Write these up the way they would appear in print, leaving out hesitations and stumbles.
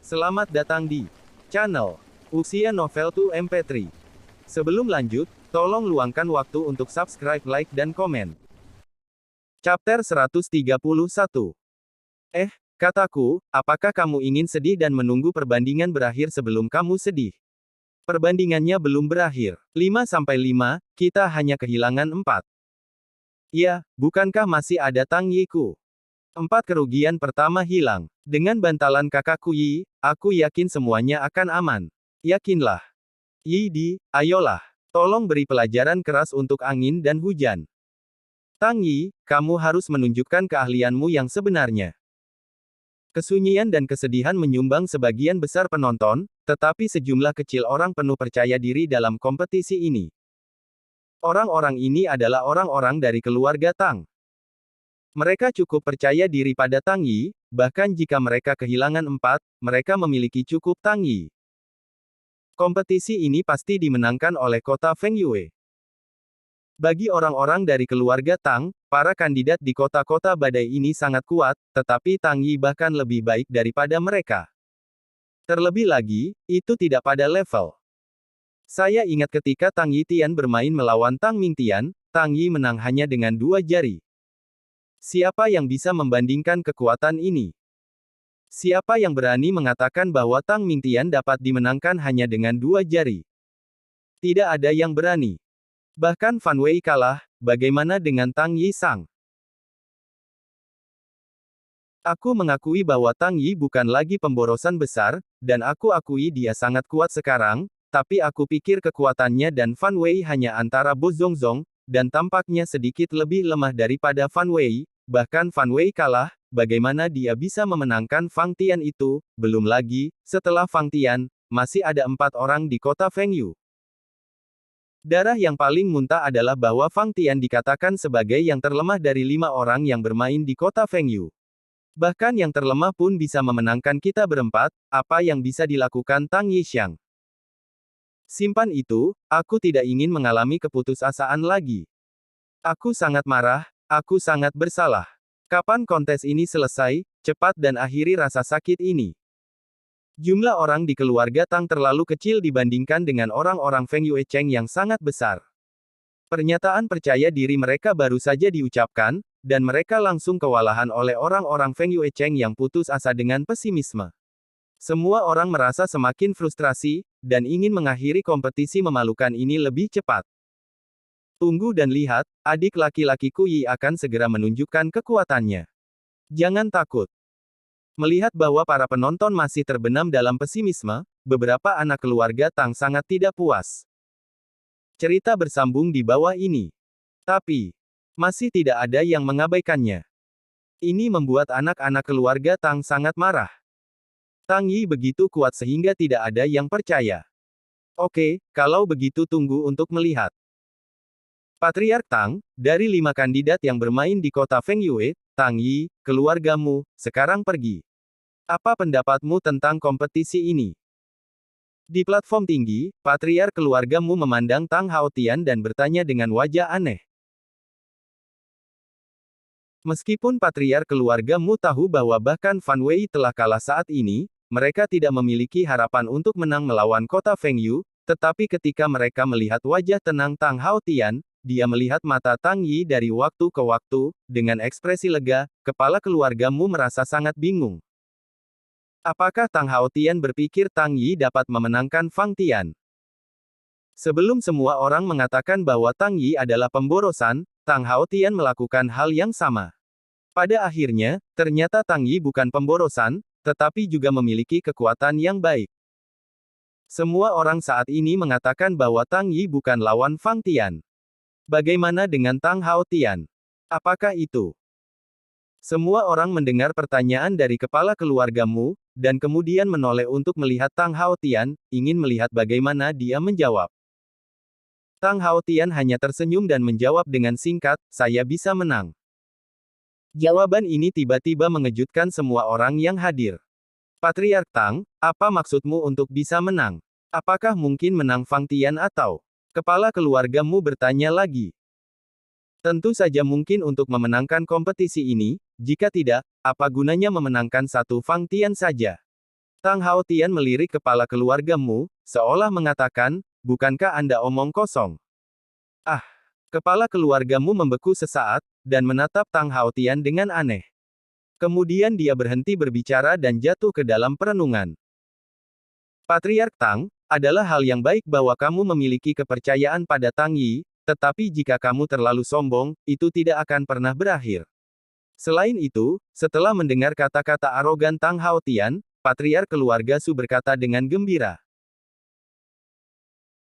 Selamat datang di channel Uxia Novel 2 MP3. Sebelum lanjut, tolong luangkan waktu untuk subscribe, like, dan komen. Chapter 131. Kataku, apakah kamu ingin sedih dan menunggu perbandingan berakhir sebelum kamu sedih? Perbandingannya belum berakhir. 5-5, kita hanya kehilangan 4. Ya, bukankah masih ada Tang Yiku? 4 kerugian pertama hilang. Dengan bantalan kakakku Yi, aku yakin semuanya akan aman. Yakinlah. Yi Di, ayolah. Tolong beri pelajaran keras untuk angin dan hujan. Tang Yi, kamu harus menunjukkan keahlianmu yang sebenarnya. Kesunyian dan kesedihan menyumbang sebagian besar penonton, tetapi sejumlah kecil orang penuh percaya diri dalam kompetisi ini. Orang-orang ini adalah orang-orang dari keluarga Tang. Mereka cukup percaya diri pada Tang Yi, bahkan jika mereka kehilangan 4, mereka memiliki cukup Tang Yi. Kompetisi ini pasti dimenangkan oleh kota Feng Yue. Bagi orang-orang dari keluarga Tang, para kandidat di kota-kota badai ini sangat kuat, tetapi Tang Yi bahkan lebih baik daripada mereka. Terlebih lagi, itu tidak pada level. Saya ingat ketika Tang Yi Tian bermain melawan Tang Ming Tian, Tang Yi menang hanya dengan 2 jari. Siapa yang bisa membandingkan kekuatan ini? Siapa yang berani mengatakan bahwa Tang Ming Tian dapat dimenangkan hanya dengan 2 jari? Tidak ada yang berani. Bahkan Fan Wei kalah, bagaimana dengan Tang Yi Sang? Aku mengakui bahwa Tang Yi bukan lagi pemborosan besar, dan aku akui dia sangat kuat sekarang, tapi aku pikir kekuatannya dan Fan Wei hanya antara Bo Zongzong, dan tampaknya sedikit lebih lemah daripada Fan Wei, bahkan Fan Wei kalah, bagaimana dia bisa memenangkan Fang Tian itu, belum lagi, setelah Fang Tian, masih ada 4 orang di kota Feng Yu. Darah yang paling muntah adalah bahwa Fang Tian dikatakan sebagai yang terlemah dari 5 orang yang bermain di kota Feng Yu. Bahkan yang terlemah pun bisa memenangkan kita berempat, apa yang bisa dilakukan Tang Yixiang? Simpan itu, aku tidak ingin mengalami keputusasaan lagi. Aku sangat marah, aku sangat bersalah. Kapan kontes ini selesai, cepat dan akhiri rasa sakit ini. Jumlah orang di keluarga Tang terlalu kecil dibandingkan dengan orang-orang Feng Yue Cheng yang sangat besar. Pernyataan percaya diri mereka baru saja diucapkan, dan mereka langsung kewalahan oleh orang-orang Feng Yue Cheng yang putus asa dengan pesimisme. Semua orang merasa semakin frustrasi, dan ingin mengakhiri kompetisi memalukan ini lebih cepat. Tunggu dan lihat, adik laki-lakiku Yi akan segera menunjukkan kekuatannya. Jangan takut. Melihat bahwa para penonton masih terbenam dalam pesimisme, beberapa anak keluarga Tang sangat tidak puas. Cerita bersambung di bawah ini. Tapi, masih tidak ada yang mengabaikannya. Ini membuat anak-anak keluarga Tang sangat marah. Tang Yi begitu kuat sehingga tidak ada yang percaya. Oke, kalau begitu tunggu untuk melihat. Patriark Tang, dari 5 kandidat yang bermain di kota Feng Yue, Tang Yi, keluargamu, sekarang pergi. Apa pendapatmu tentang kompetisi ini? Di platform tinggi, Patriark keluargamu memandang Tang Haotian dan bertanya dengan wajah aneh. Meskipun Patriark keluargamu tahu bahwa bahkan Fan Wei telah kalah saat ini, mereka tidak memiliki harapan untuk menang melawan kota Feng Yu, tetapi ketika mereka melihat wajah tenang Tang Haotian, dia melihat mata Tang Yi dari waktu ke waktu, dengan ekspresi lega, kepala keluargamu merasa sangat bingung. Apakah Tang Haotian berpikir Tang Yi dapat memenangkan Fang Tian? Sebelum semua orang mengatakan bahwa Tang Yi adalah pemborosan, Tang Haotian melakukan hal yang sama. Pada akhirnya, ternyata Tang Yi bukan pemborosan, tetapi juga memiliki kekuatan yang baik. Semua orang saat ini mengatakan bahwa Tang Yi bukan lawan Fang Tian. Bagaimana dengan Tang Haotian? Apakah itu? Semua orang mendengar pertanyaan dari kepala keluargamu, dan kemudian menoleh untuk melihat Tang Haotian, ingin melihat bagaimana dia menjawab. Tang Haotian hanya tersenyum dan menjawab dengan singkat, saya bisa menang. Jawaban ini tiba-tiba mengejutkan semua orang yang hadir. Patriark Tang, apa maksudmu untuk bisa menang? Apakah mungkin menang Fang Tian atau? Kepala keluargamu bertanya lagi. Tentu saja mungkin untuk memenangkan kompetisi ini, jika tidak, apa gunanya memenangkan satu Fang Tian saja? Tang Haotian melirik kepala keluargamu, seolah mengatakan, bukankah Anda omong kosong? Ah, kepala keluargamu membeku sesaat, dan menatap Tang Haotian dengan aneh. Kemudian dia berhenti berbicara dan jatuh ke dalam perenungan. Patriark Tang, adalah hal yang baik bahwa kamu memiliki kepercayaan pada Tang Yi, tetapi jika kamu terlalu sombong, itu tidak akan pernah berakhir. Selain itu, setelah mendengar kata-kata arogan Tang Haotian, Patriark keluarga Su berkata dengan gembira.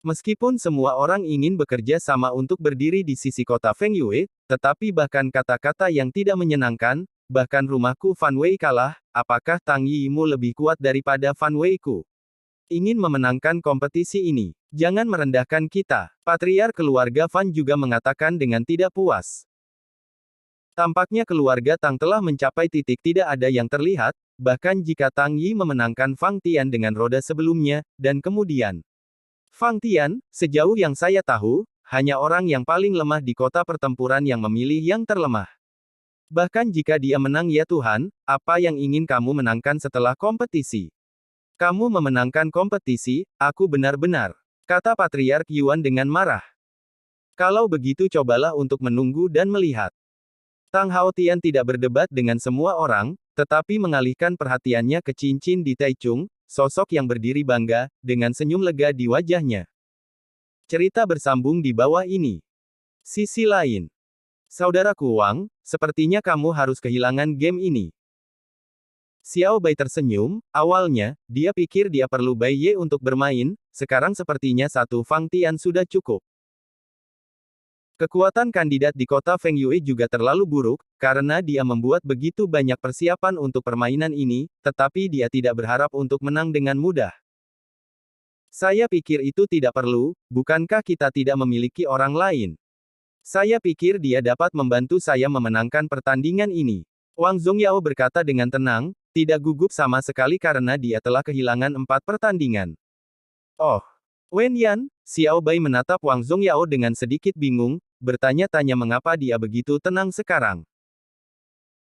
Meskipun semua orang ingin bekerja sama untuk berdiri di sisi kota Feng Yue, tetapi bahkan kata-kata yang tidak menyenangkan, bahkan rumahku Fan Wei kalah, apakah Tang Yi-mu lebih kuat daripada Fan Wei-ku? Ingin memenangkan kompetisi ini. Jangan merendahkan kita. Patriark keluarga Fan juga mengatakan dengan tidak puas. Tampaknya keluarga Tang telah mencapai titik tidak ada yang terlihat, bahkan jika Tang Yi memenangkan Fang Tian dengan roda sebelumnya, dan kemudian. Fang Tian, sejauh yang saya tahu, hanya orang yang paling lemah di kota pertempuran yang memilih yang terlemah. Bahkan jika dia menang ya Tuhan, apa yang ingin kamu menangkan setelah kompetisi? Kamu memenangkan kompetisi, aku benar-benar, kata Patriark Yuan dengan marah. Kalau begitu cobalah untuk menunggu dan melihat. Tang Haotian tidak berdebat dengan semua orang, tetapi mengalihkan perhatiannya ke cincin di Taichung, sosok yang berdiri bangga, dengan senyum lega di wajahnya. Cerita bersambung di bawah ini. Sisi lain. Saudaraku Wang, sepertinya kamu harus kehilangan game ini. Xiao Bai tersenyum, awalnya, dia pikir dia perlu Bai Ye untuk bermain, sekarang sepertinya satu Fang Tian sudah cukup. Kekuatan kandidat di kota Feng Yue juga terlalu buruk, karena dia membuat begitu banyak persiapan untuk permainan ini, tetapi dia tidak berharap untuk menang dengan mudah. Saya pikir itu tidak perlu, bukankah kita tidak memiliki orang lain? Saya pikir dia dapat membantu saya memenangkan pertandingan ini. Wang Zongyao berkata dengan tenang, tidak gugup sama sekali karena dia telah kehilangan 4 pertandingan. Oh. Wen Yan, Xiao Bai menatap Wang Zongyao dengan sedikit bingung, bertanya-tanya mengapa dia begitu tenang sekarang.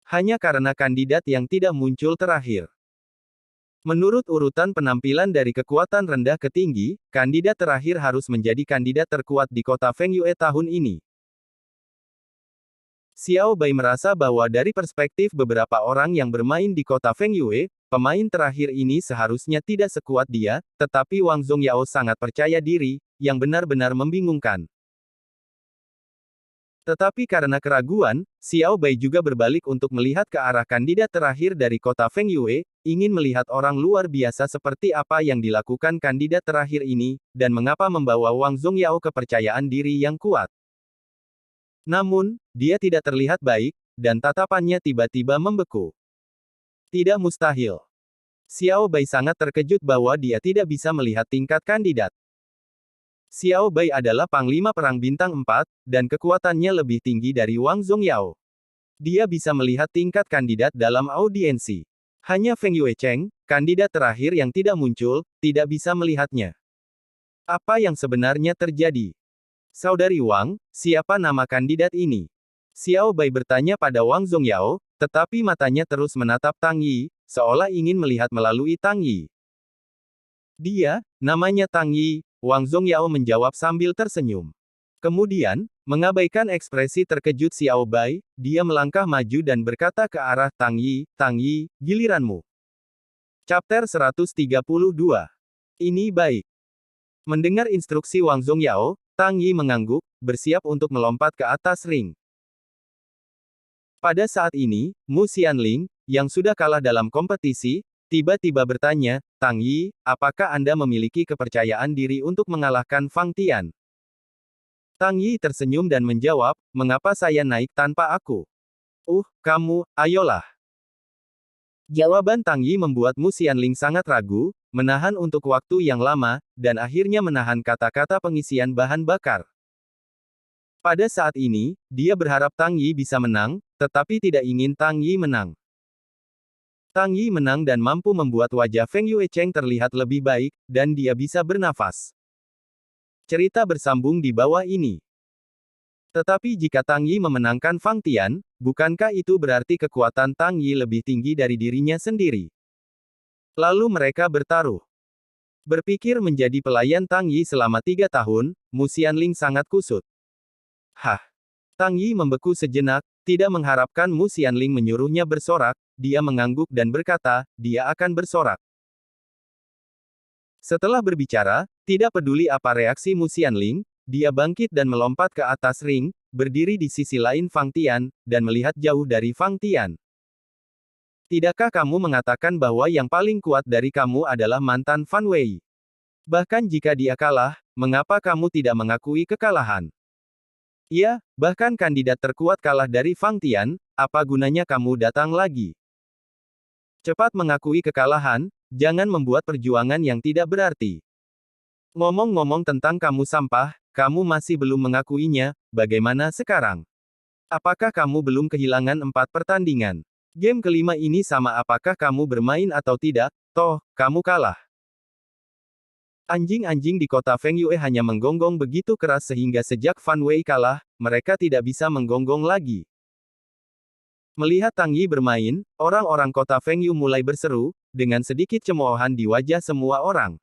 Hanya karena kandidat yang tidak muncul terakhir. Menurut urutan penampilan dari kekuatan rendah ke tinggi, kandidat terakhir harus menjadi kandidat terkuat di kota Feng Yue tahun ini. Xiao Bai merasa bahwa dari perspektif beberapa orang yang bermain di kota Feng Yue, pemain terakhir ini seharusnya tidak sekuat dia, tetapi Wang Zongyao sangat percaya diri, yang benar-benar membingungkan. Tetapi karena keraguan, Xiao Bai juga berbalik untuk melihat ke arah kandidat terakhir dari kota Feng Yue, ingin melihat orang luar biasa seperti apa yang dilakukan kandidat terakhir ini, dan mengapa membawa Wang Zongyao kepercayaan diri yang kuat. Namun, dia tidak terlihat baik, dan tatapannya tiba-tiba membeku. Tidak mustahil. Xiao Bai sangat terkejut bahwa dia tidak bisa melihat tingkat kandidat. Xiao Bai adalah Panglima Perang Bintang 4, dan kekuatannya lebih tinggi dari Wang Zongyao. Dia bisa melihat tingkat kandidat dalam audiensi. Hanya Feng Yuecheng, kandidat terakhir yang tidak muncul, tidak bisa melihatnya. Apa yang sebenarnya terjadi? Saudari Wang, siapa nama kandidat ini? Xiao Bai bertanya pada Wang Zongyao, tetapi matanya terus menatap Tang Yi, seolah ingin melihat melalui Tang Yi. Dia, namanya Tang Yi, Wang Zongyao menjawab sambil tersenyum. Kemudian, mengabaikan ekspresi terkejut Xiao Bai, dia melangkah maju dan berkata ke arah Tang Yi, giliranmu. Chapter 132. Ini baik. Mendengar instruksi Wang Zongyao, Tang Yi mengangguk, bersiap untuk melompat ke atas ring. Pada saat ini, Mu Xianling, yang sudah kalah dalam kompetisi, tiba-tiba bertanya, Tang Yi, apakah Anda memiliki kepercayaan diri untuk mengalahkan Fang Tian? Tang Yi tersenyum dan menjawab, mengapa saya naik tanpa aku? Kamu, ayolah. Jawaban Tang Yi membuat Mu Xianling sangat ragu, menahan untuk waktu yang lama, dan akhirnya menahan kata-kata pengisian bahan bakar. Pada saat ini, dia berharap Tang Yi bisa menang, tetapi tidak ingin Tang Yi menang. Tang Yi menang dan mampu membuat wajah Feng Yuecheng terlihat lebih baik, dan dia bisa bernafas. Cerita bersambung di bawah ini. Tetapi jika Tang Yi memenangkan Fang Tian, bukankah itu berarti kekuatan Tang Yi lebih tinggi dari dirinya sendiri? Lalu mereka bertaruh. Berpikir menjadi pelayan Tang Yi selama 3 tahun, Mu Xianling sangat kusut. Hah? Tang Yi membeku sejenak, tidak mengharapkan Mu Xianling menyuruhnya bersorak, dia mengangguk dan berkata, dia akan bersorak. Setelah berbicara, tidak peduli apa reaksi Mu Xianling, dia bangkit dan melompat ke atas ring, berdiri di sisi lain Fang Tian, dan melihat jauh dari Fang Tian. Tidakkah kamu mengatakan bahwa yang paling kuat dari kamu adalah mantan Fan Wei? Bahkan jika dia kalah, mengapa kamu tidak mengakui kekalahan? Iya, bahkan kandidat terkuat kalah dari Fang Tian, apa gunanya kamu datang lagi? Cepat mengakui kekalahan, jangan membuat perjuangan yang tidak berarti. Ngomong-ngomong tentang kamu sampah, kamu masih belum mengakuinya, bagaimana sekarang? Apakah kamu belum kehilangan 4 pertandingan? Game kelima ini sama apakah kamu bermain atau tidak, toh, kamu kalah. Anjing-anjing di kota Fengyue hanya menggonggong begitu keras sehingga sejak Fan Wei kalah, mereka tidak bisa menggonggong lagi. Melihat Tang Yi bermain, orang-orang kota Fengyue mulai berseru, dengan sedikit cemoohan di wajah semua orang.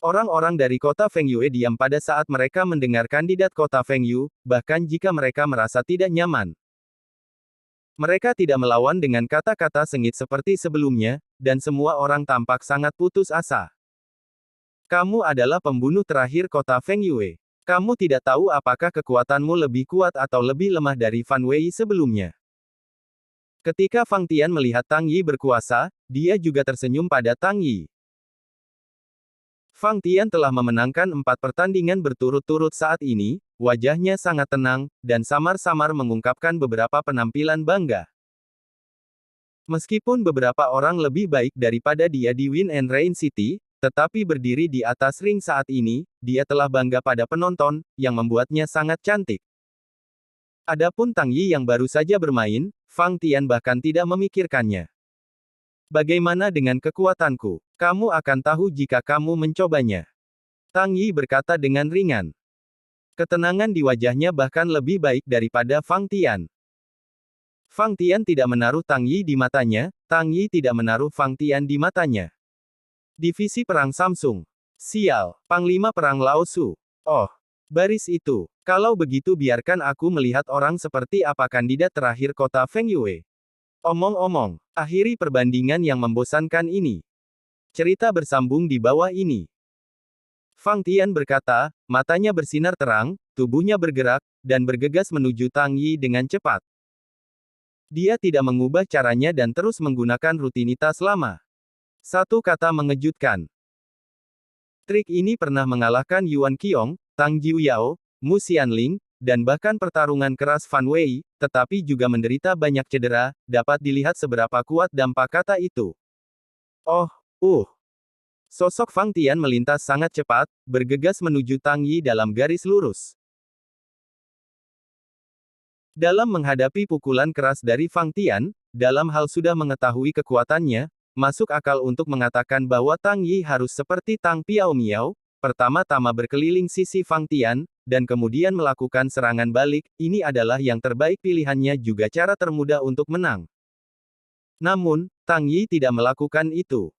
Orang-orang dari kota Fengyue diam pada saat mereka mendengar kandidat kota Fengyue, bahkan jika mereka merasa tidak nyaman. Mereka tidak melawan dengan kata-kata sengit seperti sebelumnya, dan semua orang tampak sangat putus asa. Kamu adalah pembunuh terakhir kota Fengyue. Kamu tidak tahu apakah kekuatanmu lebih kuat atau lebih lemah dari Fan Wei sebelumnya. Ketika Fang Tian melihat Tang Yi berkuasa, dia juga tersenyum pada Tang Yi. Fang Tian telah memenangkan 4 pertandingan berturut-turut saat ini, wajahnya sangat tenang, dan samar-samar mengungkapkan beberapa penampilan bangga. Meskipun beberapa orang lebih baik daripada dia di Win and Rain City, tetapi berdiri di atas ring saat ini, dia telah bangga pada penonton, yang membuatnya sangat cantik. Adapun Tang Yi yang baru saja bermain, Fang Tian bahkan tidak memikirkannya. Bagaimana dengan kekuatanku? Kamu akan tahu jika kamu mencobanya. Tang Yi berkata dengan ringan. Ketenangan di wajahnya bahkan lebih baik daripada Fang Tian. Fang Tian tidak menaruh Tang Yi di matanya, Tang Yi tidak menaruh Fang Tian di matanya. Divisi Perang Samsung. Sial, Panglima Perang Lao Su. Oh, baris itu. Kalau begitu biarkan aku melihat orang seperti apa kandidat terakhir kota Fengyue. Omong-omong, akhiri perbandingan yang membosankan ini. Cerita bersambung di bawah ini. Fang Tian berkata, matanya bersinar terang, tubuhnya bergerak, dan bergegas menuju Tang Yi dengan cepat. Dia tidak mengubah caranya dan terus menggunakan rutinitas lama. Satu kata mengejutkan. Trik ini pernah mengalahkan Yuan Qiong, Tang Jiuyao, Mu Xianling, dan bahkan pertarungan keras Fan Wei, tetapi juga menderita banyak cedera, dapat dilihat seberapa kuat dampak kata itu. Oh, Sosok Fang Tian melintas sangat cepat, bergegas menuju Tang Yi dalam garis lurus. Dalam menghadapi pukulan keras dari Fang Tian, dalam hal sudah mengetahui kekuatannya, masuk akal untuk mengatakan bahwa Tang Yi harus seperti Tang Piao Miao, pertama-tama berkeliling sisi Fang Tian, dan kemudian melakukan serangan balik, ini adalah yang terbaik pilihannya juga cara termudah untuk menang. Namun, Tang Yi tidak melakukan itu.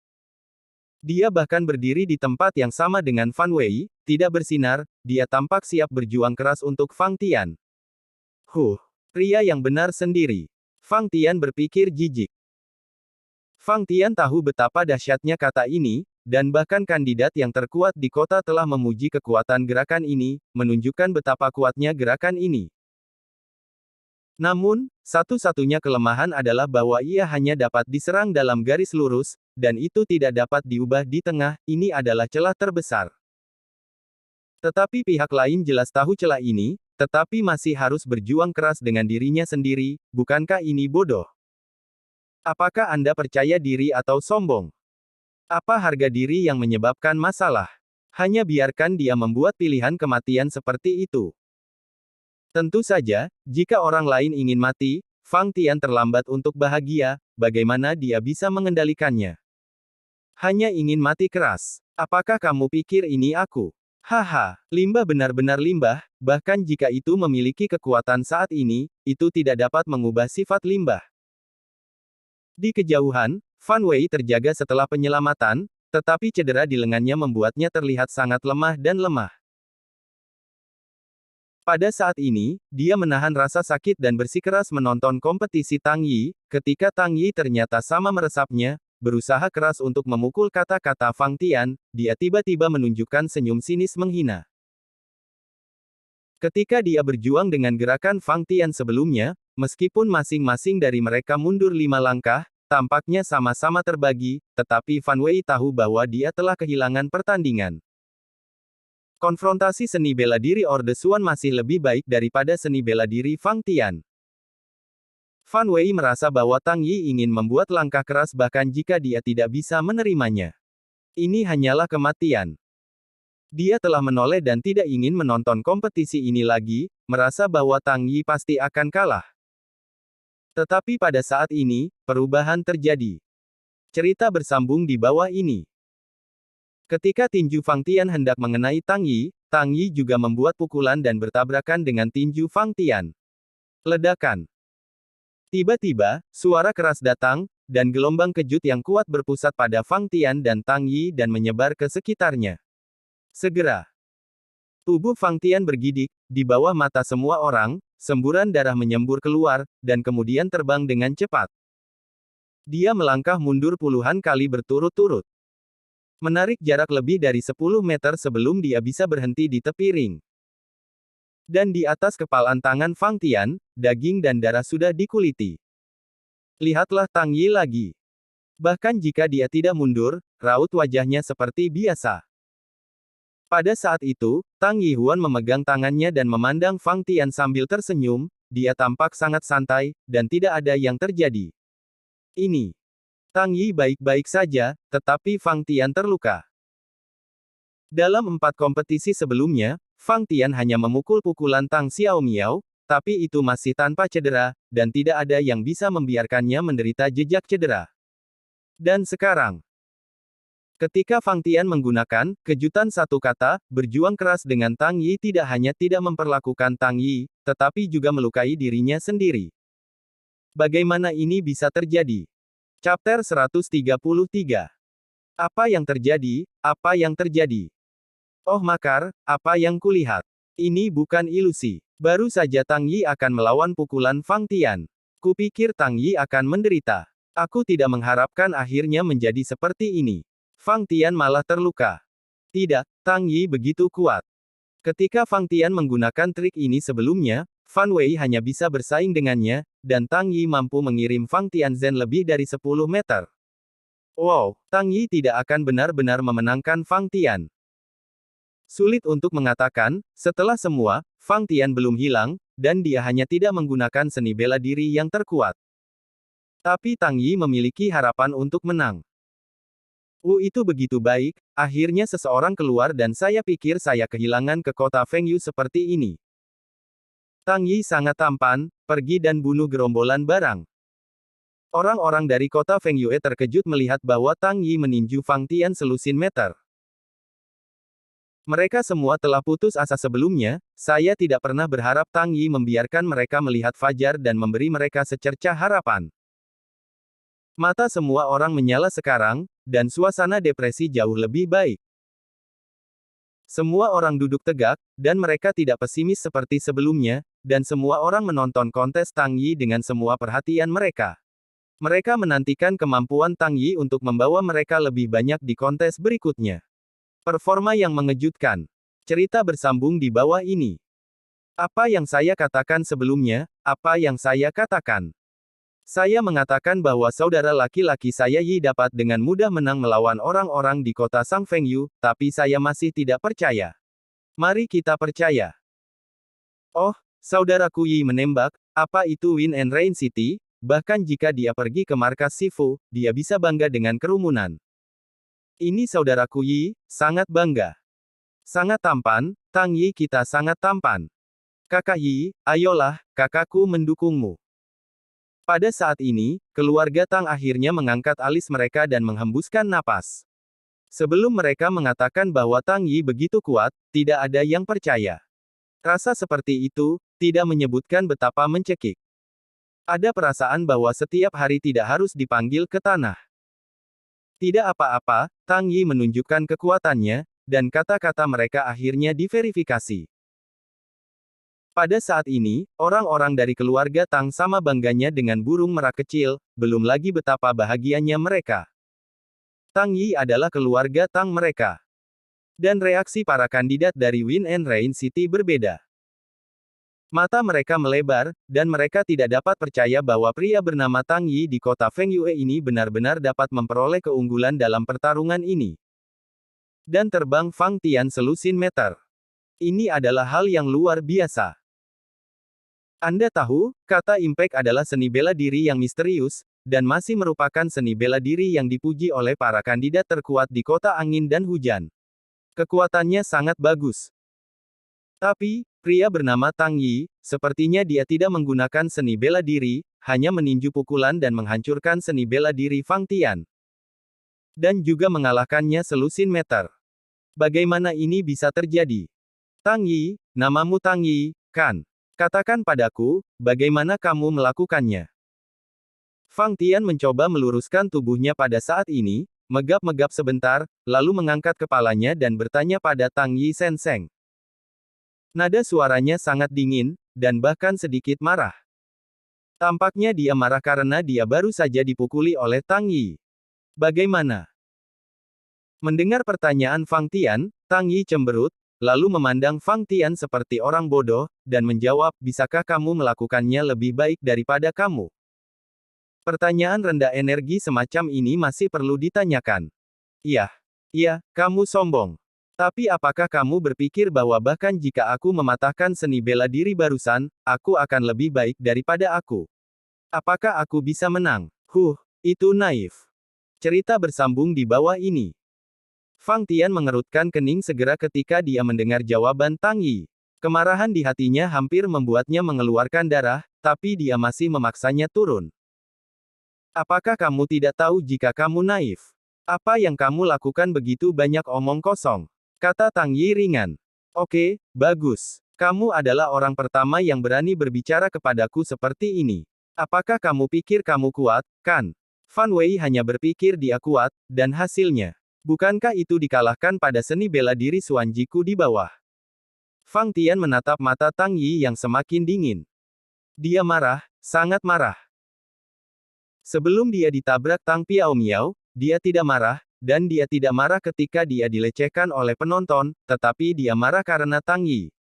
Dia bahkan berdiri di tempat yang sama dengan Fan Wei, tidak bersinar, dia tampak siap berjuang keras untuk Fang Tian. Pria yang benar sendiri. Fang Tian berpikir jijik. Fang Tian tahu betapa dahsyatnya kata ini, dan bahkan kandidat yang terkuat di kota telah memuji kekuatan gerakan ini, menunjukkan betapa kuatnya gerakan ini. Namun, satu-satunya kelemahan adalah bahwa ia hanya dapat diserang dalam garis lurus, dan itu tidak dapat diubah di tengah, ini adalah celah terbesar. Tetapi pihak lain jelas tahu celah ini, tetapi masih harus berjuang keras dengan dirinya sendiri, bukankah ini bodoh? Apakah Anda percaya diri atau sombong? Apa harga diri yang menyebabkan masalah? Hanya biarkan dia membuat pilihan kematian seperti itu. Tentu saja, jika orang lain ingin mati, Fang Tian terlambat untuk bahagia, bagaimana dia bisa mengendalikannya? Hanya ingin mati keras. Apakah kamu pikir ini aku? Haha, limbah benar-benar limbah, bahkan jika itu memiliki kekuatan saat ini, itu tidak dapat mengubah sifat limbah. Di kejauhan, Fan Wei terjaga setelah penyelamatan, tetapi cedera di lengannya membuatnya terlihat sangat lemah dan lemah. Pada saat ini, dia menahan rasa sakit dan bersikeras menonton kompetisi Tang Yi, ketika Tang Yi ternyata sama meresapnya, berusaha keras untuk memukul kata-kata Fang Tian, dia tiba-tiba menunjukkan senyum sinis menghina. Ketika dia berjuang dengan gerakan Fang Tian sebelumnya, meskipun masing-masing dari mereka mundur 5 langkah, tampaknya sama-sama terbagi, tetapi Fan Wei tahu bahwa dia telah kehilangan pertandingan. Konfrontasi seni bela diri Orde Suan masih lebih baik daripada seni bela diri Fang Tian. Fan Wei merasa bahwa Tang Yi ingin membuat langkah keras bahkan jika dia tidak bisa menerimanya. Ini hanyalah kematian. Dia telah menoleh dan tidak ingin menonton kompetisi ini lagi, merasa bahwa Tang Yi pasti akan kalah. Tetapi pada saat ini, perubahan terjadi. Cerita bersambung di bawah ini. Ketika tinju Fang Tian hendak mengenai Tang Yi juga membuat pukulan dan bertabrakan dengan tinju Fang Tian. Ledakan. Tiba-tiba, suara keras datang, dan gelombang kejut yang kuat berpusat pada Fang Tian dan Tang Yi dan menyebar ke sekitarnya. Segera, tubuh Fang Tian bergidik, di bawah mata semua orang, semburan darah menyembur keluar, dan kemudian terbang dengan cepat. Dia melangkah mundur puluhan kali berturut-turut. Menarik jarak lebih dari 10 meter sebelum dia bisa berhenti di tepi ring. Dan di atas kepalan tangan Fang Tian, daging dan darah sudah dikuliti. Lihatlah Tang Yi lagi. Bahkan jika dia tidak mundur, raut wajahnya seperti biasa. Pada saat itu, Tang Yihuan memegang tangannya dan memandang Fang Tian sambil tersenyum, dia tampak sangat santai, dan tidak ada yang terjadi. Ini. Tang Yi baik-baik saja, tetapi Fang Tian terluka. Dalam 4 kompetisi sebelumnya, Fang Tian hanya memukul pukulan Tang Xiaomiao, tapi itu masih tanpa cedera, dan tidak ada yang bisa membiarkannya menderita jejak cedera. Dan sekarang, ketika Fang Tian menggunakan kejutan satu kata, berjuang keras dengan Tang Yi tidak hanya tidak memperlakukan Tang Yi, tetapi juga melukai dirinya sendiri. Bagaimana ini bisa terjadi? Chapter 133. Apa yang terjadi? Apa yang terjadi? Oh makar, apa yang kulihat? Ini bukan ilusi. Baru saja Tang Yi akan melawan pukulan Fang Tian. Kupikir Tang Yi akan menderita. Aku tidak mengharapkan akhirnya menjadi seperti ini. Fang Tian malah terluka. Tidak, Tang Yi begitu kuat. Ketika Fang Tian menggunakan trik ini sebelumnya, Fan Wei hanya bisa bersaing dengannya, dan Tang Yi mampu mengirim Fang Tianzhen lebih dari 10 meter. Wow, Tang Yi tidak akan benar-benar memenangkan Fang Tian. Sulit untuk mengatakan, setelah semua, Fang Tian belum hilang, dan dia hanya tidak menggunakan seni bela diri yang terkuat. Tapi Tang Yi memiliki harapan untuk menang. Itu begitu baik, akhirnya seseorang keluar dan saya pikir saya kehilangan ke kota Fengyu seperti ini. Tang Yi sangat tampan, pergi dan bunuh gerombolan barang. Orang-orang dari kota Fengyue terkejut melihat bahwa Tang Yi meninju Fang Tian selusin meter. Mereka semua telah putus asa sebelumnya, saya tidak pernah berharap Tang Yi membiarkan mereka melihat fajar dan memberi mereka secercah harapan. Mata semua orang menyala sekarang, dan suasana depresi jauh lebih baik. Semua orang duduk tegak, dan mereka tidak pesimis seperti sebelumnya, dan semua orang menonton kontes Tang Yi dengan semua perhatian mereka. Mereka menantikan kemampuan Tang Yi untuk membawa mereka lebih banyak di kontes berikutnya. Performa yang mengejutkan. Cerita bersambung di bawah ini. Apa yang saya katakan sebelumnya, apa yang saya katakan. Saya mengatakan bahwa saudara laki-laki saya Yi dapat dengan mudah menang melawan orang-orang di kota Sang Fengyu, tapi saya masih tidak percaya. Mari kita percaya. Oh, saudaraku Yi menembak, apa itu Win and Rain City? Bahkan jika dia pergi ke markas Sifu, dia bisa bangga dengan kerumunan. Ini saudaraku Yi, sangat bangga. Sangat tampan, Tang Yi kita sangat tampan. Kakak Yi, ayolah, kakakku mendukungmu. Pada saat ini, keluarga Tang akhirnya mengangkat alis mereka dan menghembuskan napas. Sebelum mereka mengatakan bahwa Tang Yi begitu kuat, tidak ada yang percaya. Rasa seperti itu, tidak menyebutkan betapa mencekik. Ada perasaan bahwa setiap hari tidak harus dipanggil ke tanah. Tidak apa-apa, Tang Yi menunjukkan kekuatannya, dan kata-kata mereka akhirnya diverifikasi. Pada saat ini, orang-orang dari keluarga Tang sama bangganya dengan burung merak kecil, belum lagi betapa bahagianya mereka. Tang Yi adalah keluarga Tang mereka. Dan reaksi para kandidat dari Wind and Rain City berbeda. Mata mereka melebar, dan mereka tidak dapat percaya bahwa pria bernama Tang Yi di kota Fengyue ini benar-benar dapat memperoleh keunggulan dalam pertarungan ini. Dan terbang Fang Tian selusin meter. Ini adalah hal yang luar biasa. Anda tahu, kata impact adalah seni bela diri yang misterius, dan masih merupakan seni bela diri yang dipuji oleh para kandidat terkuat di kota angin dan hujan. Kekuatannya sangat bagus. Tapi, pria bernama Tang Yi, sepertinya dia tidak menggunakan seni bela diri, hanya meninju pukulan dan menghancurkan seni bela diri Fang Tian. Dan juga mengalahkannya selusin meter. Bagaimana ini bisa terjadi? Tang Yi, namamu Tang Yi, kan? Katakan padaku, bagaimana kamu melakukannya? Fang Tian mencoba meluruskan tubuhnya pada saat ini, megap-megap sebentar, lalu mengangkat kepalanya dan bertanya pada Tang Yi Senseng. Nada suaranya sangat dingin, dan bahkan sedikit marah. Tampaknya dia marah karena dia baru saja dipukuli oleh Tang Yi. Bagaimana? Mendengar pertanyaan Fang Tian, Tang Yi cemberut, lalu memandang Fang Tian seperti orang bodoh, dan menjawab, bisakah kamu melakukannya lebih baik daripada kamu? Pertanyaan rendah energi semacam ini masih perlu ditanyakan. Iya, kamu sombong. Tapi apakah kamu berpikir bahwa bahkan jika aku mematahkan seni bela diri barusan, aku akan lebih baik daripada aku? Apakah aku bisa menang? Itu naif. Cerita bersambung di bawah ini. Fang Tian mengerutkan kening segera ketika dia mendengar jawaban Tang Yi. Kemarahan di hatinya hampir membuatnya mengeluarkan darah, tapi dia masih memaksanya turun. Apakah kamu tidak tahu jika kamu naif? Apa yang kamu lakukan begitu banyak omong kosong? Kata Tang Yi ringan. Oke, bagus. Kamu adalah orang pertama yang berani berbicara kepadaku seperti ini. Apakah kamu pikir kamu kuat, kan? Fan Wei hanya berpikir dia kuat, dan hasilnya. Bukankah itu dikalahkan pada seni bela diri Xuan Jiku di bawah? Fang Tian menatap mata Tang Yi yang semakin dingin. Dia marah, sangat marah. Sebelum dia ditabrak Tang Piao Miao, dia tidak marah, dan dia tidak marah ketika dia dilecehkan oleh penonton, tetapi dia marah karena Tang Yi.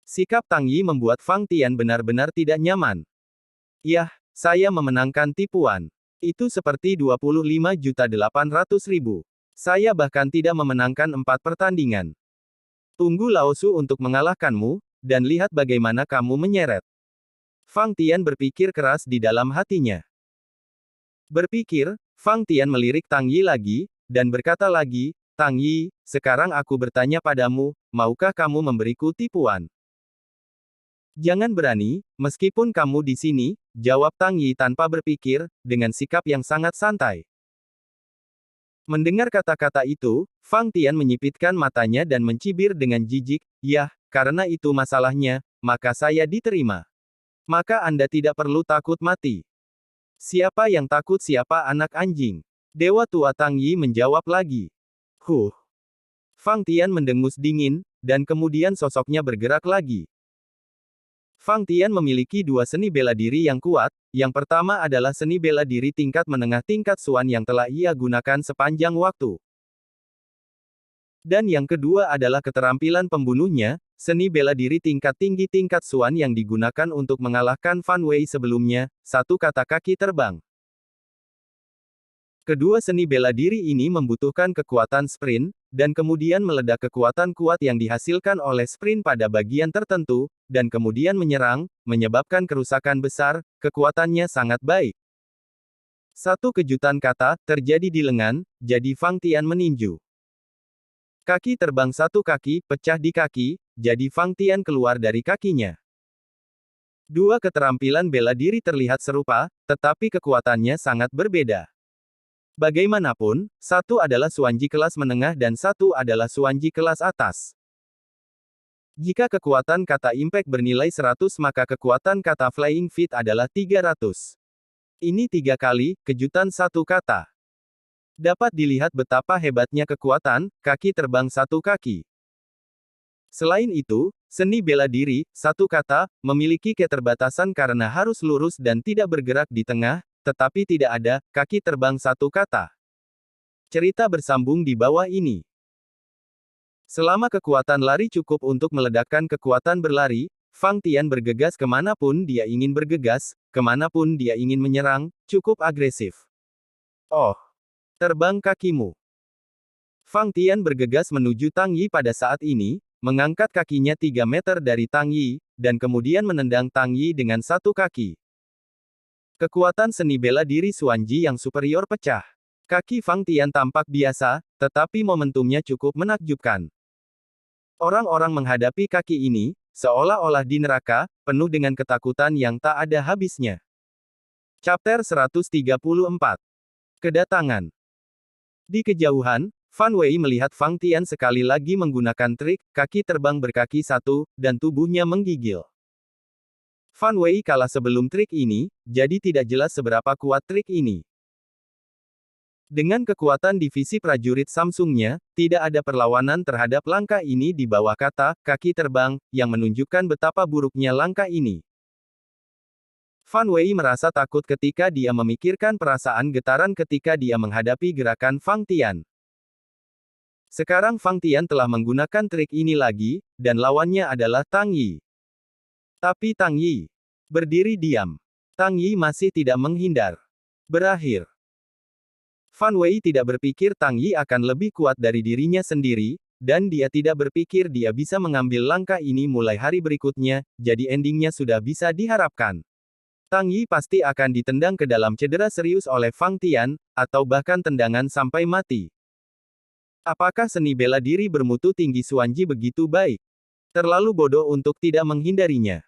Sikap Tang Yi membuat Fang Tian benar-benar tidak nyaman. Yah, saya memenangkan tipuan. Itu seperti 25.800.000. Saya bahkan tidak memenangkan 4 pertandingan. Tunggu Laosu untuk mengalahkanmu, dan lihat bagaimana kamu menyeret. Fang Tian berpikir keras di dalam hatinya. Berpikir, Fang Tian melirik Tang Yi lagi, dan berkata lagi, Tang Yi, sekarang aku bertanya padamu, maukah kamu memberiku tipuan? Jangan berani, meskipun kamu di sini, jawab Tang Yi tanpa berpikir, dengan sikap yang sangat santai. Mendengar kata-kata itu, Fang Tian menyipitkan matanya dan mencibir dengan jijik, yah, karena itu masalahnya, maka saya diterima. Maka Anda tidak perlu takut mati. Siapa yang takut siapa anak anjing? Dewa tua Tang Yi menjawab lagi. Fang Tian mendengus dingin, dan kemudian sosoknya bergerak lagi. Fang Tian memiliki dua seni bela diri yang kuat, yang pertama adalah seni bela diri tingkat menengah tingkat Xuan yang telah ia gunakan sepanjang waktu. Dan yang kedua adalah keterampilan pembunuhnya, seni bela diri tingkat tinggi tingkat Xuan yang digunakan untuk mengalahkan Fan Wei sebelumnya, satu kata kaki terbang. Kedua seni bela diri ini membutuhkan kekuatan sprint, dan kemudian meledak kekuatan kuat yang dihasilkan oleh sprint pada bagian tertentu, dan kemudian menyerang, menyebabkan kerusakan besar, kekuatannya sangat baik. Satu kejutan kata, terjadi di lengan, jadi Fang Tian meninju. Kaki terbang satu kaki, pecah di kaki, jadi Fang Tian keluar dari kakinya. Dua keterampilan bela diri terlihat serupa, tetapi kekuatannya sangat berbeda. Bagaimanapun, satu adalah Xuanji kelas menengah dan satu adalah Xuanji kelas atas. Jika kekuatan kata impact bernilai 100 maka kekuatan kata flying feet adalah 300. Ini 3 kali, kejutan satu kata. Dapat dilihat betapa hebatnya kekuatan kaki terbang satu kaki. Selain itu, seni bela diri, satu kata, memiliki keterbatasan karena harus lurus dan tidak bergerak di tengah, tetapi tidak ada kaki terbang satu kata. Cerita bersambung di bawah ini. Selama kekuatan lari cukup untuk meledakkan kekuatan berlari, Fang Tian bergegas kemanapun dia ingin bergegas, kemanapun dia ingin menyerang, cukup agresif. Oh! Terbang kakimu. Fang Tian bergegas menuju Tang Yi pada saat ini, mengangkat kakinya 3 meter dari Tang Yi, dan kemudian menendang Tang Yi dengan satu kaki. Kekuatan seni bela diri Xuan Ji yang superior pecah. Kaki Fang Tian tampak biasa, tetapi momentumnya cukup menakjubkan. Orang-orang menghadapi kaki ini, seolah-olah di neraka, penuh dengan ketakutan yang tak ada habisnya. Chapter 134. Kedatangan. Di kejauhan, Fan Wei melihat Fang Tian sekali lagi menggunakan trik kaki terbang berkaki satu, dan tubuhnya menggigil. Fan Wei kalah sebelum trik ini, jadi tidak jelas seberapa kuat trik ini. Dengan kekuatan divisi prajurit Samsungnya, tidak ada perlawanan terhadap langkah ini di bawah kata kaki terbang, yang menunjukkan betapa buruknya langkah ini. Fan Wei merasa takut ketika dia memikirkan perasaan getaran ketika dia menghadapi gerakan Fang Tian. Sekarang Fang Tian telah menggunakan trik ini lagi, dan lawannya adalah Tang Yi. Tapi Tang Yi berdiri diam. Tang Yi masih tidak menghindar. Berakhir. Fan Wei tidak berpikir Tang Yi akan lebih kuat dari dirinya sendiri, dan dia tidak berpikir dia bisa mengambil langkah ini mulai hari berikutnya, jadi endingnya sudah bisa diharapkan. Tang Yi pasti akan ditendang ke dalam cedera serius oleh Fang Tian, atau bahkan tendangan sampai mati. Apakah seni bela diri bermutu tinggi Xuan Ji begitu baik? Terlalu bodoh untuk tidak menghindarinya.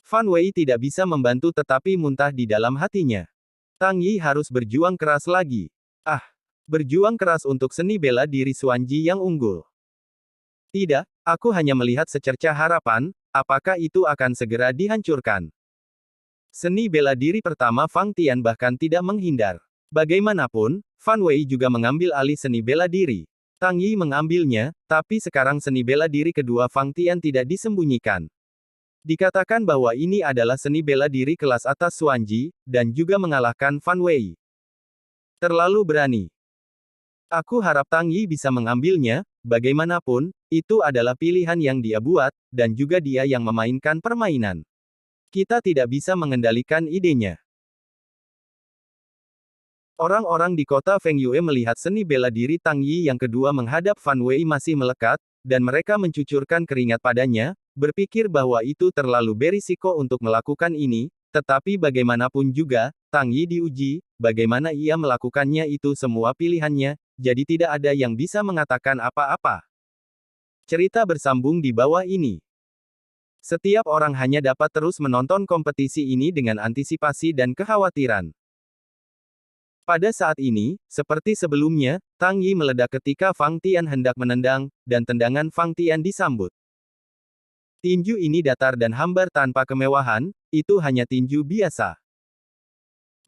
Fan Wei tidak bisa membantu tetapi muntah di dalam hatinya. Tang Yi harus berjuang keras lagi. Berjuang keras untuk seni bela diri Xuan Ji yang unggul. Tidak, aku hanya melihat secercah harapan, apakah itu akan segera dihancurkan. Seni bela diri pertama Fang Tian bahkan tidak menghindar. Bagaimanapun, Fan Wei juga mengambil alih seni bela diri. Tang Yi mengambilnya, tapi sekarang seni bela diri kedua Fang Tian tidak disembunyikan. Dikatakan bahwa ini adalah seni bela diri kelas atas Xuan Ji, dan juga mengalahkan Fan Wei. Terlalu berani. Aku harap Tang Yi bisa mengambilnya, bagaimanapun, itu adalah pilihan yang dia buat, dan juga dia yang memainkan permainan. Kita tidak bisa mengendalikan idenya. Orang-orang di kota Feng Yue melihat seni bela diri Tang Yi yang kedua menghadap Fan Wei masih melekat, dan mereka mencucurkan keringat padanya, berpikir bahwa itu terlalu berisiko untuk melakukan ini, tetapi bagaimanapun juga, Tang Yi diuji, bagaimana ia melakukannya itu semua pilihannya, jadi tidak ada yang bisa mengatakan apa-apa. Cerita bersambung di bawah ini. Setiap orang hanya dapat terus menonton kompetisi ini dengan antisipasi dan kekhawatiran. Pada saat ini, seperti sebelumnya, Tang Yi meledak ketika Fang Tian hendak menendang, dan tendangan Fang Tian disambut. Tinju ini datar dan hambar tanpa kemewahan, itu hanya tinju biasa.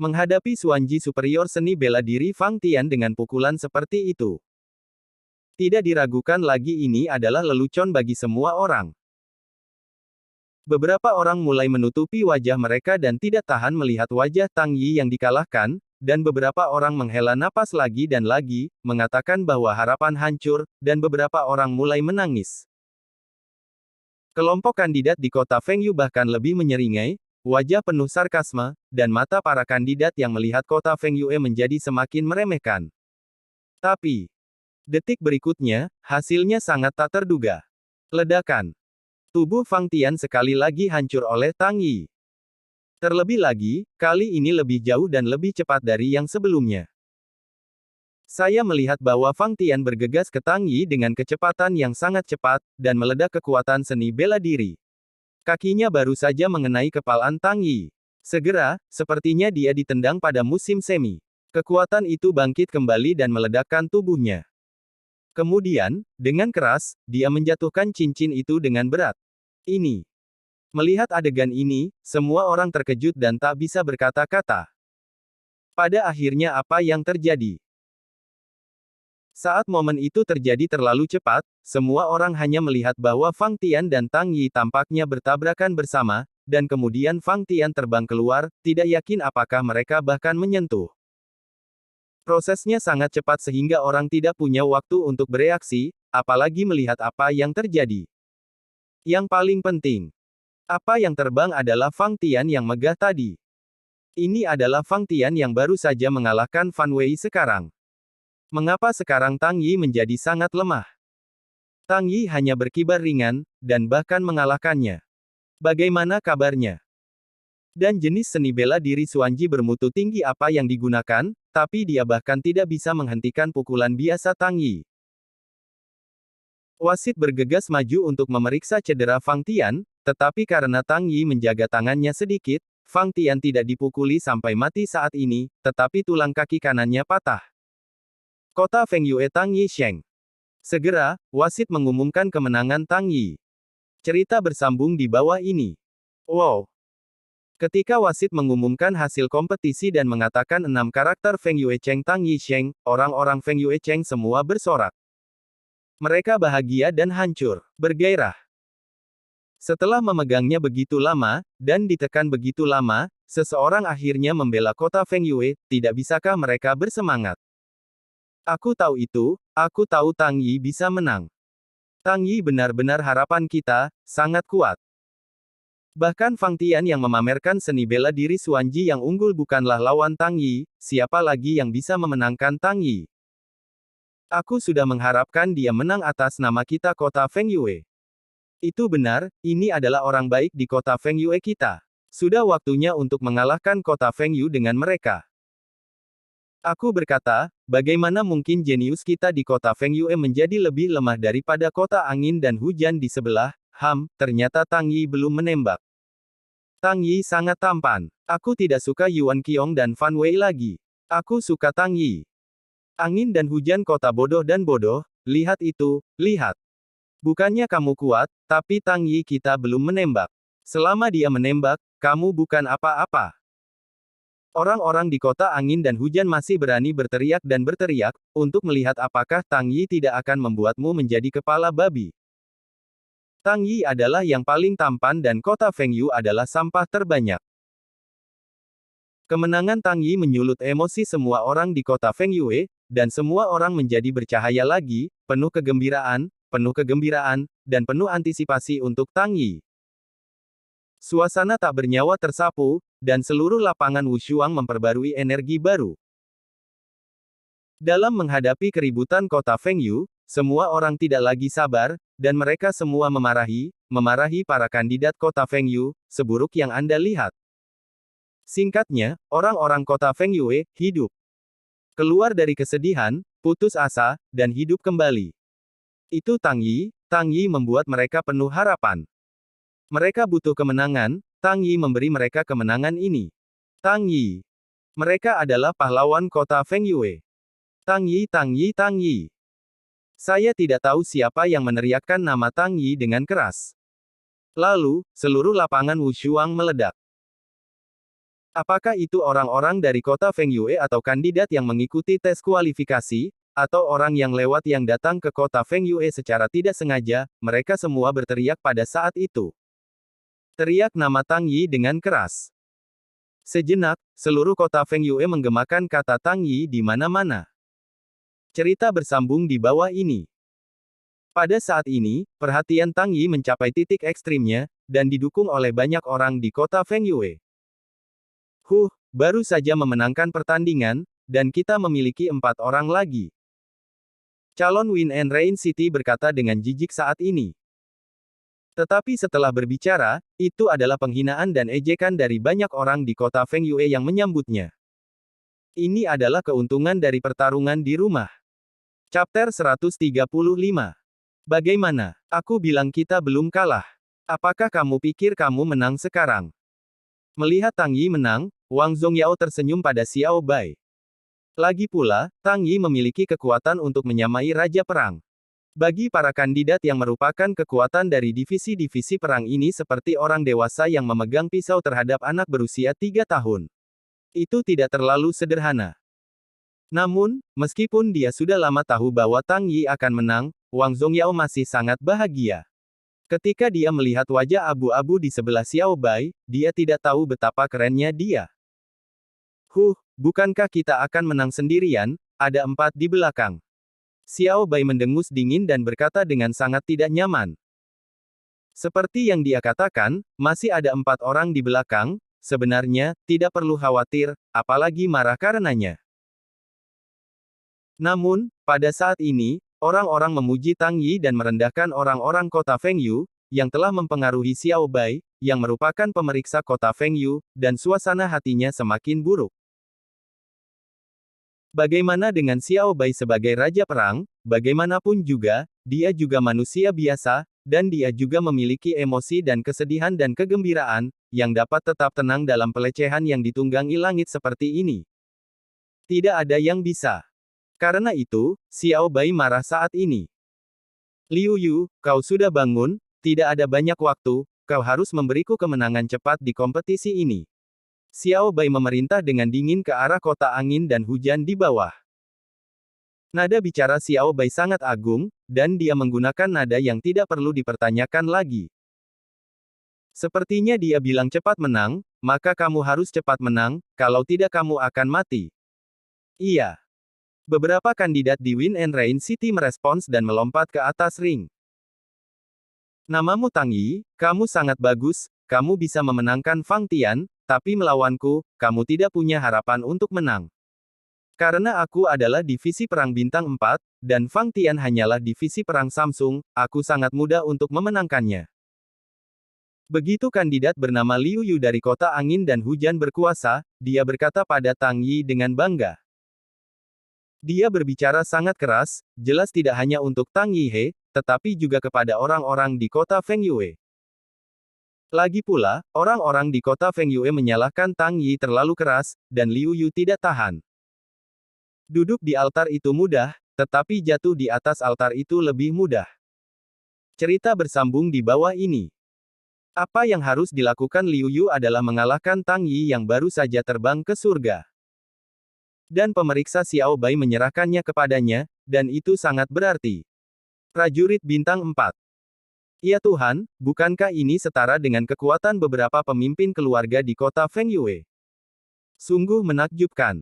Menghadapi Xuan Ji superior seni bela diri Fang Tian dengan pukulan seperti itu. Tidak diragukan lagi ini adalah lelucon bagi semua orang. Beberapa orang mulai menutupi wajah mereka dan tidak tahan melihat wajah Tang Yi yang dikalahkan, dan beberapa orang menghela napas lagi dan lagi, mengatakan bahwa harapan hancur, dan beberapa orang mulai menangis. Kelompok kandidat di kota Feng Yu bahkan lebih menyeringai, wajah penuh sarkasme, dan mata para kandidat yang melihat kota Feng Yue menjadi semakin meremehkan. Tapi, detik berikutnya, hasilnya sangat tak terduga. Ledakan. Tubuh Fang Tian sekali lagi hancur oleh Tang Yi. Terlebih lagi, kali ini lebih jauh dan lebih cepat dari yang sebelumnya. Saya melihat bahwa Fang Tian bergegas ke Tang Yi dengan kecepatan yang sangat cepat, dan meledak kekuatan seni bela diri. Kakinya baru saja mengenai kepalan Tang Yi. Segera, sepertinya dia ditendang pada musim semi. Kekuatan itu bangkit kembali dan meledakkan tubuhnya. Kemudian, dengan keras, dia menjatuhkan cincin itu dengan berat. Ini. Melihat adegan ini, semua orang terkejut dan tak bisa berkata-kata. Pada akhirnya apa yang terjadi? Saat momen itu terjadi terlalu cepat, semua orang hanya melihat bahwa Fang Tian dan Tang Yi tampaknya bertabrakan bersama, dan kemudian Fang Tian terbang keluar, tidak yakin apakah mereka bahkan menyentuh. Prosesnya sangat cepat sehingga orang tidak punya waktu untuk bereaksi, apalagi melihat apa yang terjadi. Yang paling penting, apa yang terbang adalah Fang Tian yang megah tadi. Ini adalah Fang Tian yang baru saja mengalahkan Fan Wei sekarang. Mengapa sekarang Tang Yi menjadi sangat lemah? Tang Yi hanya berkibar ringan, dan bahkan mengalahkannya. Bagaimana kabarnya? Dan jenis seni bela diri Xuanji bermutu tinggi apa yang digunakan, tapi dia bahkan tidak bisa menghentikan pukulan biasa Tang Yi. Wasit bergegas maju untuk memeriksa cedera Fang Tian, tetapi karena Tang Yi menjaga tangannya sedikit, Fang Tian tidak dipukuli sampai mati saat ini, tetapi tulang kaki kanannya patah. Kota Feng Yue Tang Yi Sheng. Segera, wasit mengumumkan kemenangan Tang Yi. Cerita bersambung di bawah ini. Wow. Ketika wasit mengumumkan hasil kompetisi dan mengatakan 6 karakter Feng Yue Cheng Tang Yi Sheng, orang-orang Feng Yue Cheng semua bersorak. Mereka bahagia dan hancur, bergairah. Setelah memegangnya begitu lama, dan ditekan begitu lama, seseorang akhirnya membela kota Feng Yue, tidak bisakah mereka bersemangat? Aku tahu itu, aku tahu Tang Yi bisa menang. Tang Yi benar-benar harapan kita, sangat kuat. Bahkan Fang Tian yang memamerkan seni bela diri Xuanji yang unggul bukanlah lawan Tang Yi, siapa lagi yang bisa memenangkan Tang Yi? Aku sudah mengharapkan dia menang atas nama kita kota Feng Yue. Itu benar, ini adalah orang baik di kota Feng Yue kita. Sudah waktunya untuk mengalahkan kota Feng Yue dengan mereka. Aku berkata, bagaimana mungkin jenius kita di kota Feng Yue menjadi lebih lemah daripada kota angin dan hujan di sebelah? Ternyata Tang Yi belum menembak. Tang Yi sangat tampan. Aku tidak suka Yuan Qiong dan Fan Wei lagi. Aku suka Tang Yi. Angin dan hujan kota bodoh dan bodoh, lihat itu, lihat. Bukannya kamu kuat, tapi Tang Yi kita belum menembak. Selama dia menembak, kamu bukan apa-apa. Orang-orang di kota angin dan hujan masih berani berteriak dan berteriak, untuk melihat apakah Tang Yi tidak akan membuatmu menjadi kepala babi. Tang Yi adalah yang paling tampan dan kota Feng Yue adalah sampah terbanyak. Kemenangan Tang Yi menyulut emosi semua orang di kota Feng Yue, dan semua orang menjadi bercahaya lagi, penuh kegembiraan, dan penuh antisipasi untuk Tang Yi. Suasana tak bernyawa tersapu, dan seluruh lapangan Wushuang memperbarui energi baru. Dalam menghadapi keributan kota Feng Yue, semua orang tidak lagi sabar, dan mereka semua memarahi para kandidat kota Feng Yue, seburuk yang Anda lihat. Singkatnya, orang-orang kota Feng Yue, hidup. Keluar dari kesedihan, putus asa, dan hidup kembali. Itu Tang Yi membuat mereka penuh harapan. Mereka butuh kemenangan, Tang Yi memberi mereka kemenangan ini. Tang Yi. Mereka adalah pahlawan kota Feng Yue. Tang Yi. Saya tidak tahu siapa yang meneriakkan nama Tang Yi dengan keras. Lalu, seluruh lapangan Wushuang meledak. Apakah itu orang-orang dari kota Feng Yue atau kandidat yang mengikuti tes kualifikasi, atau orang yang lewat yang datang ke kota Feng Yue secara tidak sengaja, mereka semua berteriak pada saat itu. Teriak nama Tang Yi dengan keras. Sejenak, seluruh kota Feng Yue menggemakan kata Tang Yi di mana-mana. Cerita bersambung di bawah ini. Pada saat ini, perhatian Tang Yi mencapai titik ekstrimnya, dan didukung oleh banyak orang di kota Feng Yue. Baru saja memenangkan pertandingan, dan kita memiliki 4 orang lagi. Calon Win and Rain City berkata dengan jijik saat ini. Tetapi setelah berbicara, itu adalah penghinaan dan ejekan dari banyak orang di kota Feng Yue yang menyambutnya. Ini adalah keuntungan dari pertarungan di rumah. Chapter 135. Bagaimana? Aku bilang kita belum kalah. Apakah kamu pikir kamu menang sekarang? Melihat Tang Yi menang, Wang Zongyao tersenyum pada Xiao Bai. Lagi pula, Tang Yi memiliki kekuatan untuk menyamai Raja Perang. Bagi para kandidat yang merupakan kekuatan dari divisi-divisi perang ini seperti orang dewasa yang memegang pisau terhadap anak berusia 3 tahun. Itu tidak terlalu sederhana. Namun, meskipun dia sudah lama tahu bahwa Tang Yi akan menang, Wang Zongyao masih sangat bahagia. Ketika dia melihat wajah abu-abu di sebelah Xiao Bai, dia tidak tahu betapa kerennya dia. Bukankah kita akan menang sendirian? Ada 4 di belakang. Xiao Bai mendengus dingin dan berkata dengan sangat tidak nyaman. Seperti yang dia katakan, masih ada 4 orang di belakang, sebenarnya, tidak perlu khawatir, apalagi marah karenanya. Namun, pada saat ini, orang-orang memuji Tang Yi dan merendahkan orang-orang kota Fengyu, yang telah mempengaruhi Xiao Bai, yang merupakan pemeriksa kota Fengyu, dan suasana hatinya semakin buruk. Bagaimana dengan Xiao Bai sebagai raja perang? Bagaimanapun juga, dia juga manusia biasa, dan dia juga memiliki emosi dan kesedihan dan kegembiraan, yang dapat tetap tenang dalam pelecehan yang ditunggangi langit seperti ini. Tidak ada yang bisa. Karena itu, Xiao Bai marah saat ini. Liu Yu, kau sudah bangun, tidak ada banyak waktu, kau harus memberiku kemenangan cepat di kompetisi ini. Xiao Bai memerintah dengan dingin ke arah kota angin dan hujan di bawah. Nada bicara Xiao Bai sangat agung, dan dia menggunakan nada yang tidak perlu dipertanyakan lagi. Sepertinya dia bilang cepat menang, maka kamu harus cepat menang, kalau tidak kamu akan mati. Iya. Beberapa kandidat di Wind and Rain City merespons dan melompat ke atas ring. Namamu Tang Yi, kamu sangat bagus, kamu bisa memenangkan Fang Tian, tapi melawanku, kamu tidak punya harapan untuk menang. Karena aku adalah divisi perang bintang 4, dan Fang Tian hanyalah divisi perang Samsung, aku sangat mudah untuk memenangkannya. Begitu kandidat bernama Liu Yu dari kota angin dan hujan berkuasa, dia berkata pada Tang Yi dengan bangga. Dia berbicara sangat keras, jelas tidak hanya untuk Tang Yihe, tetapi juga kepada orang-orang di kota Fengyue. Lagi pula, orang-orang di kota Fengyue menyalahkan Tang Yi terlalu keras, dan Liu Yu tidak tahan. Duduk di altar itu mudah, tetapi jatuh di atas altar itu lebih mudah. Cerita bersambung di bawah ini. Apa yang harus dilakukan Liu Yu adalah mengalahkan Tang Yi yang baru saja terbang ke surga. Dan pemeriksa Xiao Bai menyerahkannya kepadanya, dan itu sangat berarti. Prajurit bintang 4. Ya Tuhan, bukankah ini setara dengan kekuatan beberapa pemimpin keluarga di kota Fengyue? Sungguh menakjubkan.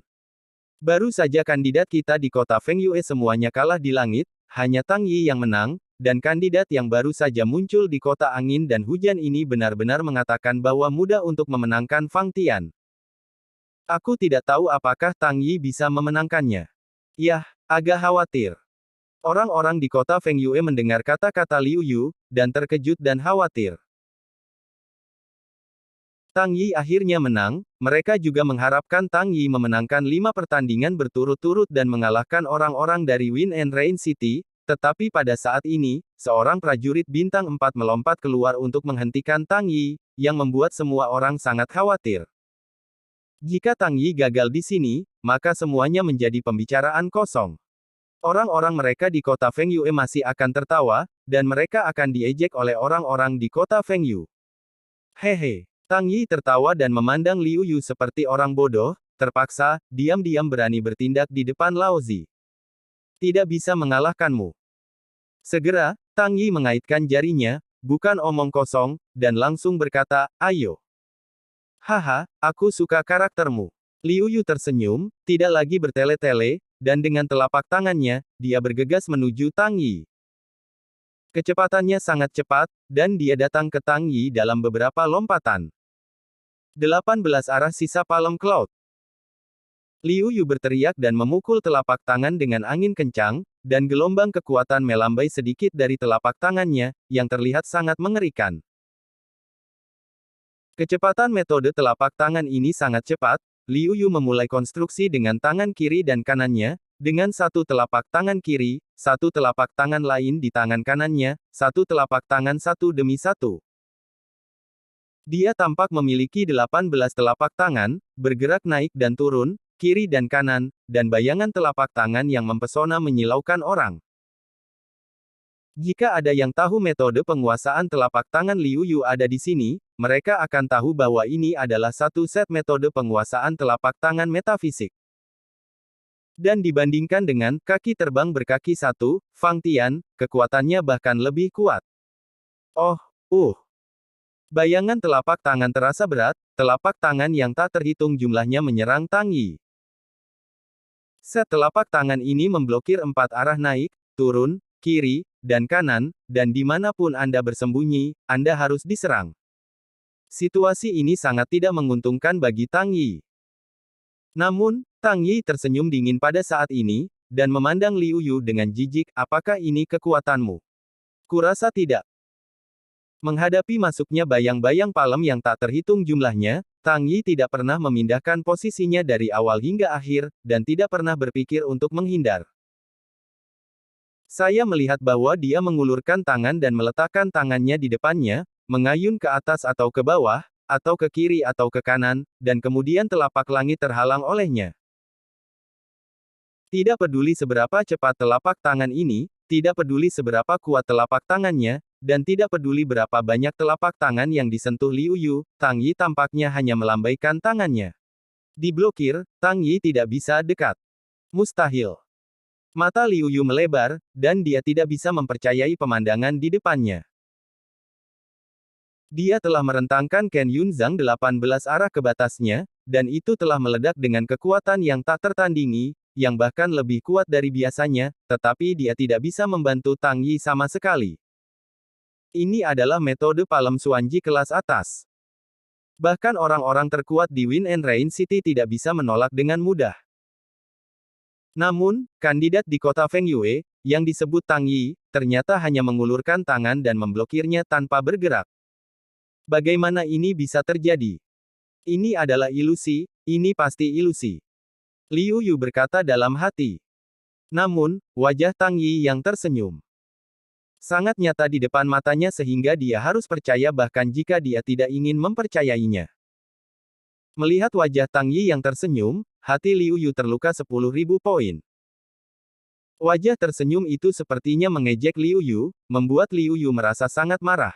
Baru saja kandidat kita di kota Fengyue semuanya kalah di langit, hanya Tang Yi yang menang, dan kandidat yang baru saja muncul di kota angin dan hujan ini benar-benar mengatakan bahwa mudah untuk memenangkan Fang Tian. Aku tidak tahu apakah Tang Yi bisa memenangkannya. Yah, agak khawatir. Orang-orang di kota Fengyue mendengar kata-kata Liu Yu, dan terkejut dan khawatir. Tang Yi akhirnya menang, mereka juga mengharapkan Tang Yi memenangkan 5 pertandingan berturut-turut dan mengalahkan orang-orang dari Wind and Rain City, tetapi pada saat ini, seorang prajurit bintang 4 melompat keluar untuk menghentikan Tang Yi, yang membuat semua orang sangat khawatir. Jika Tang Yi gagal di sini, maka semuanya menjadi pembicaraan kosong. Orang-orang mereka di kota Fengyue masih akan tertawa, dan mereka akan diejek oleh orang-orang di kota Fengyu. Hehe. Tang Yi tertawa dan memandang Liu Yu seperti orang bodoh, terpaksa, diam-diam berani bertindak di depan Lao Zi. Tidak bisa mengalahkanmu. Segera, Tang Yi mengaitkan jarinya, bukan omong kosong, dan langsung berkata, ayo. Haha, aku suka karaktermu. Liu Yu tersenyum, tidak lagi bertele-tele, dan dengan telapak tangannya, dia bergegas menuju Tang Yi. Kecepatannya sangat cepat, dan dia datang ke Tang Yi dalam beberapa lompatan. 18 arah sisa Palm Cloud. Liu Yu berteriak dan memukul telapak tangan dengan angin kencang, dan gelombang kekuatan melambai sedikit dari telapak tangannya, yang terlihat sangat mengerikan. Kecepatan metode telapak tangan ini sangat cepat, Liu Yu memulai konstruksi dengan tangan kiri dan kanannya, dengan satu telapak tangan kiri, satu telapak tangan lain di tangan kanannya, satu telapak tangan satu demi satu. Dia tampak memiliki 18 telapak tangan, bergerak naik dan turun, kiri dan kanan, dan bayangan telapak tangan yang mempesona menyilaukan orang. Jika ada yang tahu metode penguasaan telapak tangan Liu Yu ada di sini, mereka akan tahu bahwa ini adalah satu set metode penguasaan telapak tangan metafisik. Dan dibandingkan dengan kaki terbang berkaki satu, Fang Tian, kekuatannya bahkan lebih kuat. Oh, bayangan telapak tangan terasa berat, telapak tangan yang tak terhitung jumlahnya menyerang Tang Yi. Set telapak tangan ini memblokir 4 arah naik, turun, kiri, dan kanan, dan dimanapun Anda bersembunyi, Anda harus diserang. Situasi ini sangat tidak menguntungkan bagi Tang Yi. Namun, Tang Yi tersenyum dingin pada saat ini, dan memandang Liu Yu dengan jijik, apakah ini kekuatanmu? Kurasa tidak. Menghadapi masuknya bayang-bayang palem yang tak terhitung jumlahnya, Tang Yi tidak pernah memindahkan posisinya dari awal hingga akhir, dan tidak pernah berpikir untuk menghindar. Saya melihat bahwa dia mengulurkan tangan dan meletakkan tangannya di depannya, mengayun ke atas atau ke bawah, atau ke kiri atau ke kanan, dan kemudian telapak langit terhalang olehnya. Tidak peduli seberapa cepat telapak tangan ini, tidak peduli seberapa kuat telapak tangannya, dan tidak peduli berapa banyak telapak tangan yang disentuh Liu Yu, Tang Yi tampaknya hanya melambaikan tangannya. Diblokir, Tang Yi tidak bisa dekat. Mustahil. Mata Liu Yu melebar, dan dia tidak bisa mempercayai pemandangan di depannya. Dia telah merentangkan Ken Yunzhang 18 arah ke batasnya, dan itu telah meledak dengan kekuatan yang tak tertandingi, yang bahkan lebih kuat dari biasanya, tetapi dia tidak bisa membantu Tang Yi sama sekali. Ini adalah metode Palem Xuanji kelas atas. Bahkan orang-orang terkuat di Wind and Rain City tidak bisa menolak dengan mudah. Namun, kandidat di kota Fengyue, yang disebut Tang Yi, ternyata hanya mengulurkan tangan dan memblokirnya tanpa bergerak. Bagaimana ini bisa terjadi? Ini adalah ilusi, ini pasti ilusi. Liu Yu berkata dalam hati. Namun, wajah Tang Yi yang tersenyum sangat nyata di depan matanya sehingga dia harus percaya bahkan jika dia tidak ingin mempercayainya. Melihat wajah Tang Yi yang tersenyum, hati Liu Yu terluka 10.000 poin. Wajah tersenyum itu sepertinya mengejek Liu Yu, membuat Liu Yu merasa sangat marah.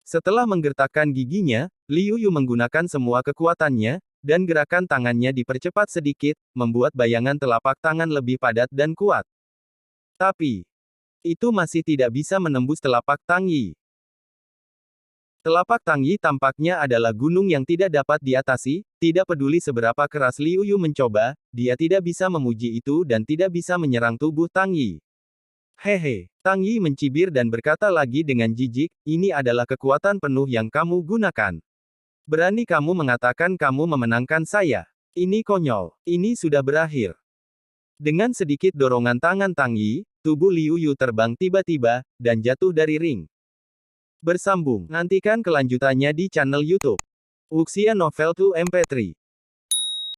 Setelah menggertakkan giginya, Liu Yu menggunakan semua kekuatannya, dan gerakan tangannya dipercepat sedikit, membuat bayangan telapak tangan lebih padat dan kuat. Tapi, itu masih tidak bisa menembus telapak Tang Yi. Telapak Tang Yi tampaknya adalah gunung yang tidak dapat diatasi, tidak peduli seberapa keras Liu Yu mencoba, dia tidak bisa memuji itu dan tidak bisa menyerang tubuh Tang Yi. Hehe, Tang Yi mencibir dan berkata lagi dengan jijik, ini adalah kekuatan penuh yang kamu gunakan. Berani kamu mengatakan kamu memenangkan saya. Ini konyol, ini sudah berakhir. Dengan sedikit dorongan tangan Tang Yi, tubuh Liu Yu terbang tiba-tiba, dan jatuh dari ring. Bersambung, nantikan kelanjutannya di channel YouTube Wuxia Novel 2 MP3.